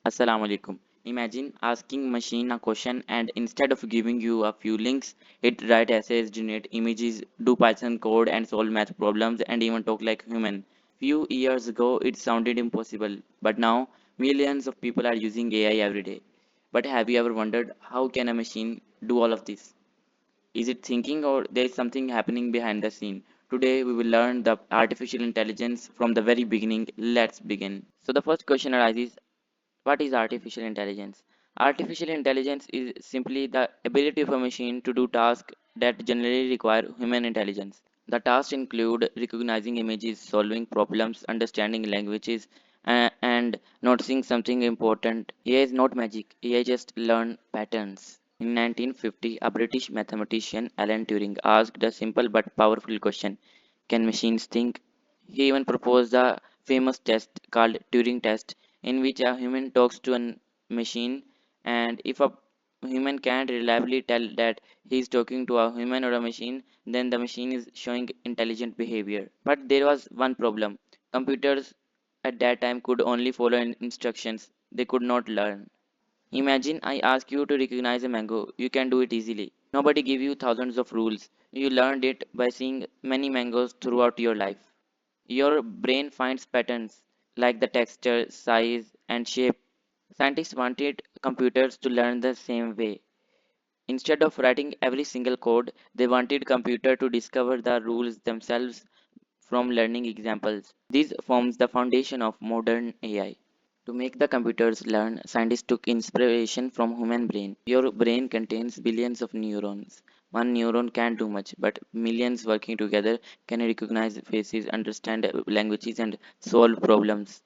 Assalamu alaikum. Imagine asking machine a question and instead of giving you a few links, it write essays, generate images, do Python code and solve math problems and even talk like human. Few years ago it sounded impossible, but now millions of people are using AI every day. But have you ever wondered how can a machine do all of this? Is it thinking or there is something happening behind the scene? Today we will learn the artificial intelligence from the very beginning. Let's begin. So the first question arises, what is artificial intelligence? Artificial intelligence is simply the ability of a machine to do tasks that generally require human intelligence. The tasks include recognizing images, solving problems, understanding languages, and noticing something important. AI is not magic, AI just learn patterns. In 1950, a British mathematician, Alan Turing, asked a simple but powerful question: can machines think? He even proposed the famous test called Turing Test, in which a human talks to a machine, and if a human can't reliably tell that he is talking to a human or a machine, then the machine is showing intelligent behavior. But there was one problem. Computers at that time could only follow instructions, they could not learn. Imagine I ask you to recognize a mango. You can do it easily. Nobody give you thousands of rules. You learned it by seeing many mangoes throughout your life. Your brain finds patterns like the texture, size, and shape. Scientists wanted computers to learn the same way. Instead of writing every single code, they wanted computer to discover the rules themselves from learning examples. This forms the foundation of modern AI. To make the computers learn, scientists took inspiration from human brain. Your brain contains billions of neurons. One neuron can't do much, but millions working together can recognize faces, understand languages, and solve problems.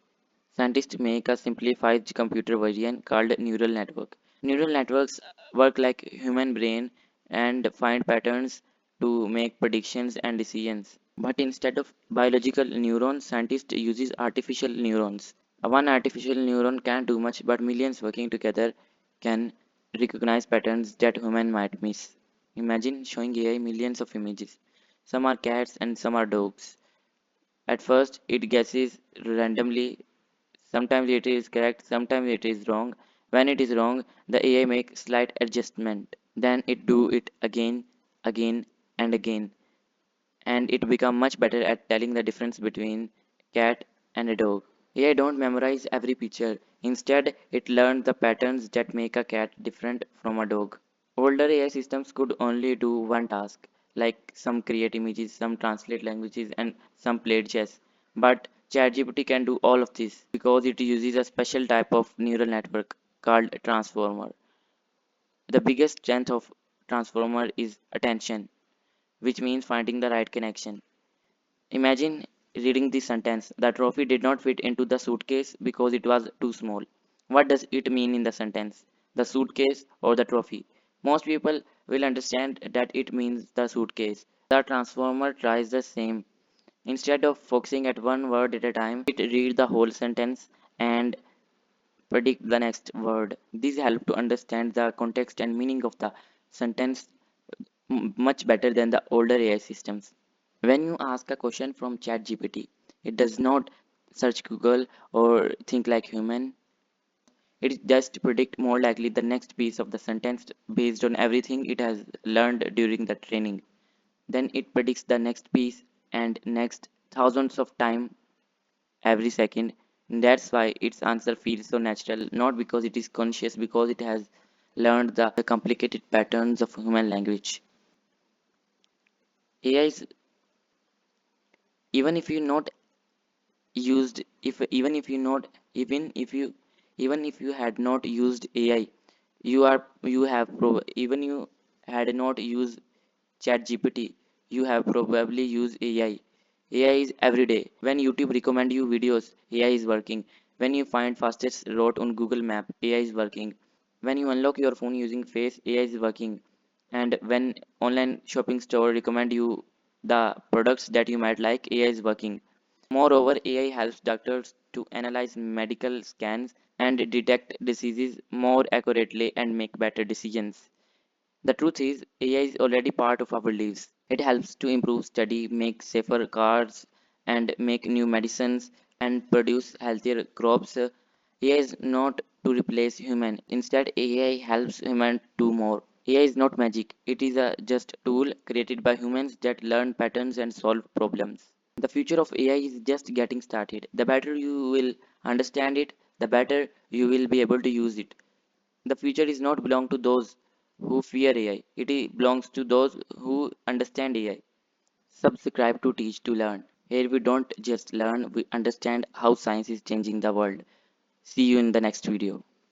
Scientists make a simplified computer version called neural network. Neural networks work like human brain and find patterns to make predictions and decisions. But instead of biological neurons, scientists uses artificial neurons. One artificial neuron can't do much, but millions working together can recognize patterns that human might miss. Imagine showing AI millions of images. Some are cats and some are dogs. At first, it guesses randomly. Sometimes it is correct, sometimes it is wrong. When it is wrong, the AI makes slight adjustment. Then it do it again, again, and again, and it become much better at telling the difference between cat and a dog. AI don't memorize every picture. Instead, it learned the patterns that make a cat different from a dog. Older AI systems could only do one task, like some create images, some translate languages, and some played chess. But ChatGPT can do all of this because it uses a special type of neural network called transformer. The biggest strength of transformer is attention, which means finding the right connection. Imagine reading this sentence: the trophy did not fit into the suitcase because it was too small. What does it mean in the sentence? The suitcase or the trophy? Most people will understand that it means the suitcase. The transformer tries the same. Instead of focusing at one word at a time, it reads the whole sentence and predict the next word. This helps to understand the context and meaning of the sentence much better than the older AI systems. When you ask a question from ChatGPT, it does not search Google or think like human. It just predict more likely the next piece of the sentence based on everything it has learned during the training. Then it predicts the next piece and next thousands of time every second. That's why its answer feels so natural, not because it is conscious, because it has learned the complicated patterns of human language. AI is, even if you not used if even if you not even if you even if you had not used AI, you have even you had not used ChatGPT, you have probably used AI. AI is every day. When YouTube recommend you videos, AI is working. When you find fastest route on Google Map, AI is working. When you unlock your phone using Face, AI is working. And when online shopping store recommend you the products that you might like, AI is working. Moreover, AI helps doctors to analyze medical scans and detect diseases more accurately and make better decisions. The truth is, AI is already part of our lives. It helps to improve study, make safer cars, and make new medicines and produce healthier crops. AI is not to replace human. Instead, AI helps human do more. AI is not magic. It is a just tool created by humans that learn patterns and solve problems. The future of AI is just getting started. The better you will understand it, the better you will be able to use it. The future is not belong to those who fear AI. Belongs to those who understand AI. Subscribe to Teach to Learn. Here we don't just learn, we understand how science is changing the world. See you in the next video.